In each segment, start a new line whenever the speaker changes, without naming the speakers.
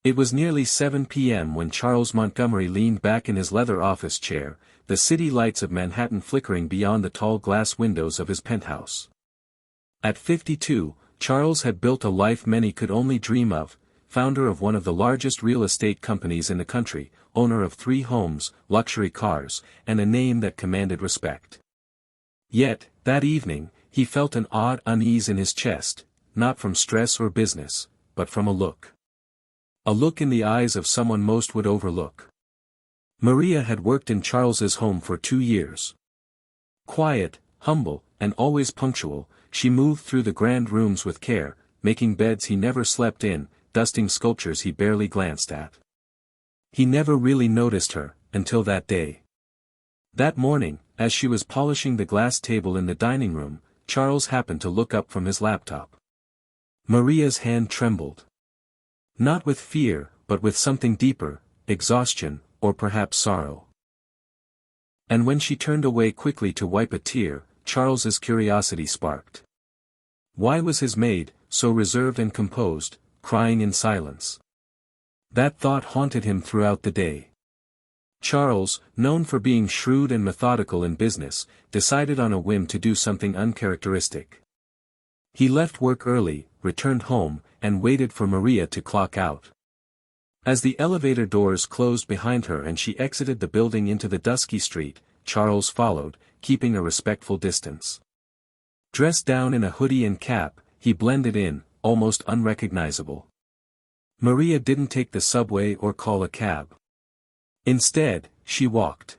It was nearly 7 p.m. when Charles Montgomery leaned back in his leather office chair, the city lights of Manhattan flickering beyond the tall glass windows of his penthouse. At 52, Charles had built a life many could only dream of, founder of one of the largest real estate companies in the country, owner of 3 homes, luxury cars, and a name that commanded respect. Yet, that evening, he felt an odd unease in his chest, not from stress or business, but from a look. A look in the eyes of someone most would overlook. Maria had worked in Charles's home for 2 years. Quiet, humble, and always punctual, she moved through the grand rooms with care, making beds he never slept in, dusting sculptures he barely glanced at. He never really noticed her, until that day. That morning, as she was polishing the glass table in the dining room, Charles happened to look up from his laptop. Maria's hand trembled. Not with fear, but with something deeper, exhaustion, or perhaps sorrow. And when she turned away quickly to wipe a tear, Charles's curiosity sparked. Why was his maid, so reserved and composed, crying in silence? That thought haunted him throughout the day. Charles, known for being shrewd and methodical in business, decided on a whim to do something uncharacteristic. He left work early, returned home, and waited for Maria to clock out. As the elevator doors closed behind her and she exited the building into the dusky street, Charles followed, keeping a respectful distance. Dressed down in a hoodie and cap, he blended in, almost unrecognizable. Maria didn't take the subway or call a cab. Instead, she walked.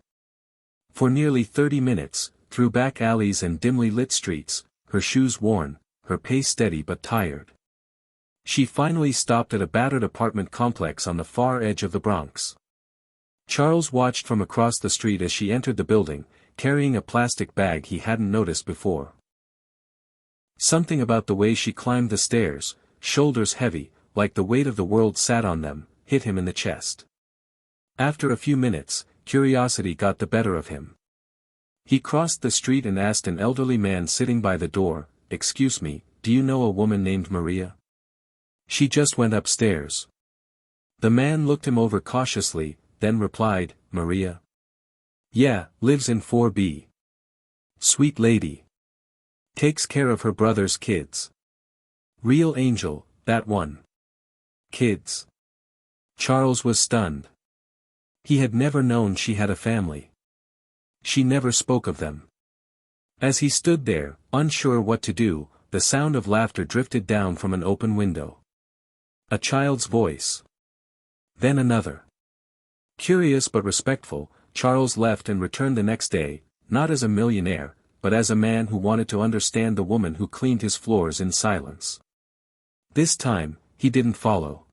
For nearly 30 minutes, through back alleys and dimly lit streets, her shoes worn, her pace steady but tired. She finally stopped at a battered apartment complex on the far edge of the Bronx. Charles watched from across the street as she entered the building, carrying a plastic bag he hadn't noticed before. Something about the way she climbed the stairs, shoulders heavy, like the weight of the world sat on them, hit him in the chest. After a few minutes, curiosity got the better of him. He crossed the street and asked an elderly man sitting by the door, "Excuse me, do you know a woman named Maria?" "She just went upstairs." The man looked him over cautiously, then replied, "Maria?" "Yeah, lives in 4B. Sweet lady. Takes care of her brother's kids. Real angel, that one." Kids. Charles was stunned. He had never known she had a family. She never spoke of them. As he stood there, unsure what to do, the sound of laughter drifted down from an open window. A child's voice. Then another. Curious but respectful, Charles left and returned the next day, not as a millionaire, but as a man who wanted to understand the woman who cleaned his floors in silence. This time, he didn't follow.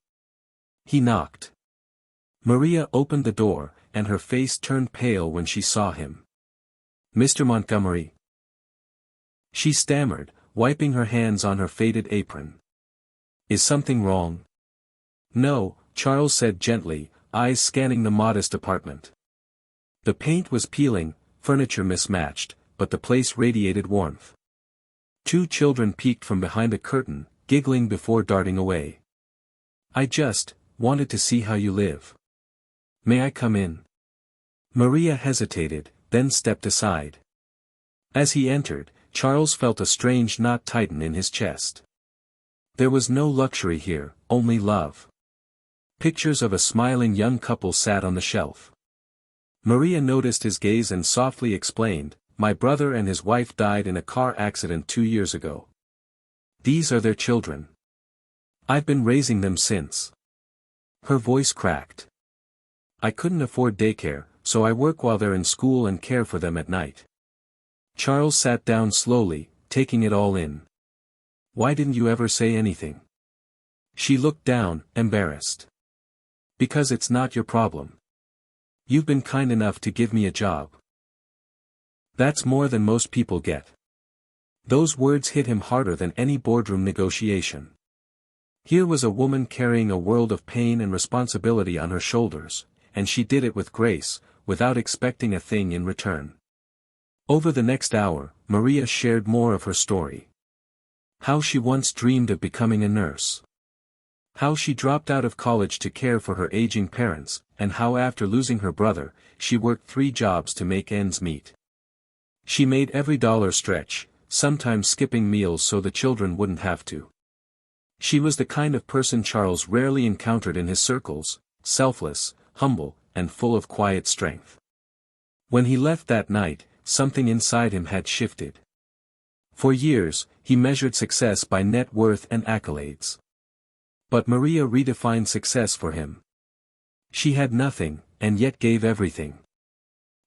He knocked. Maria opened the door, and her face turned pale when she saw him. "Mr. Montgomery?" She stammered, wiping her hands on her faded apron. "Is something wrong?" "No," Charles said gently, eyes scanning the modest apartment. The paint was peeling, furniture mismatched, but the place radiated warmth. 2 children peeked from behind a curtain, giggling before darting away. "I just wanted to see how you live. May I come in?" Maria hesitated, then stepped aside. As he entered, Charles felt a strange knot tighten in his chest. There was no luxury here, only love. Pictures of a smiling young couple sat on the shelf. Maria noticed his gaze and softly explained, "My brother and his wife died in a car accident 2 years ago. These are their children. I've been raising them since." Her voice cracked. "I couldn't afford daycare, so I work while they're in school and care for them at night." Charles sat down slowly, taking it all in. "Why didn't you ever say anything?" She looked down, embarrassed. "Because it's not your problem. You've been kind enough to give me a job. That's more than most people get." Those words hit him harder than any boardroom negotiation. Here was a woman carrying a world of pain and responsibility on her shoulders, and she did it with grace, without expecting a thing in return. Over the next hour, Maria shared more of her story. How she once dreamed of becoming a nurse. How she dropped out of college to care for her aging parents, and how after losing her brother, she worked 3 jobs to make ends meet. She made every dollar stretch, sometimes skipping meals so the children wouldn't have to. She was the kind of person Charles rarely encountered in his circles, selfless, humble, and full of quiet strength. When he left that night, something inside him had shifted. For years, he measured success by net worth and accolades. But Maria redefined success for him. She had nothing, and yet gave everything.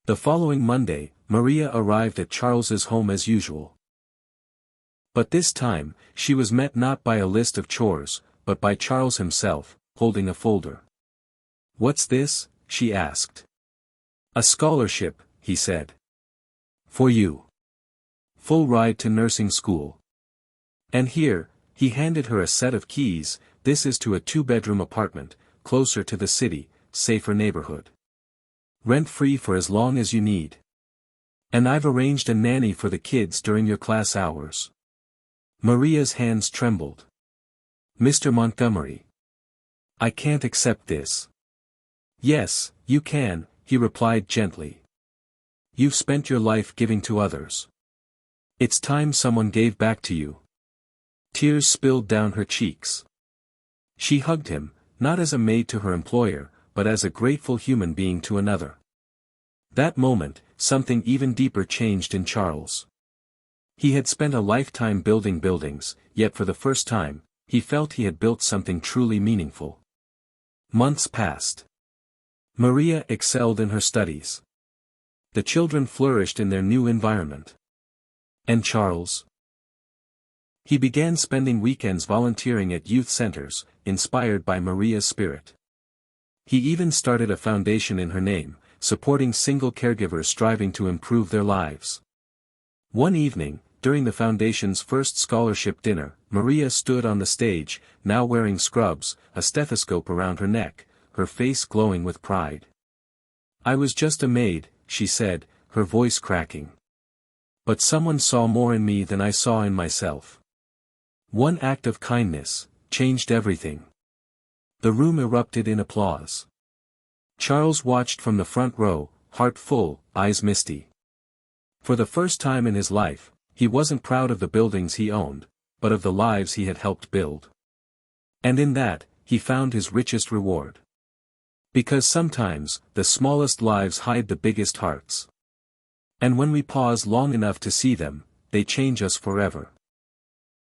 The following Monday, Maria arrived at Charles's home as usual. But this time, she was met not by a list of chores, but by Charles himself, holding a folder. "What's this?" she asked. "A scholarship," he said. "For you. Full ride to nursing school. And here," he handed her a set of keys, "this is to a 2-bedroom apartment, closer to the city, safer neighborhood. Rent-free for as long as you need. And I've arranged a nanny for the kids during your class hours." Maria's hands trembled. "Mr. Montgomery. I can't accept this." "Yes, you can," he replied gently. "You've spent your life giving to others. It's time someone gave back to you." Tears spilled down her cheeks. She hugged him, not as a maid to her employer, but as a grateful human being to another. That moment, something even deeper changed in Charles. He had spent a lifetime building buildings, yet for the first time, he felt he had built something truly meaningful. Months passed. Maria excelled in her studies. The children flourished in their new environment. And Charles? He began spending weekends volunteering at youth centers, inspired by Maria's spirit. He even started a foundation in her name, supporting single caregivers striving to improve their lives. One evening, during the foundation's first scholarship dinner, Maria stood on the stage, now wearing scrubs, a stethoscope around her neck, her face glowing with pride. "I was just a maid," she said, her voice cracking. "But someone saw more in me than I saw in myself. One act of kindness changed everything." The room erupted in applause. Charles watched from the front row, heart full, eyes misty. For the first time in his life, he wasn't proud of the buildings he owned, but of the lives he had helped build. And in that, he found his richest reward. Because sometimes, the smallest lives hide the biggest hearts. And when we pause long enough to see them, they change us forever.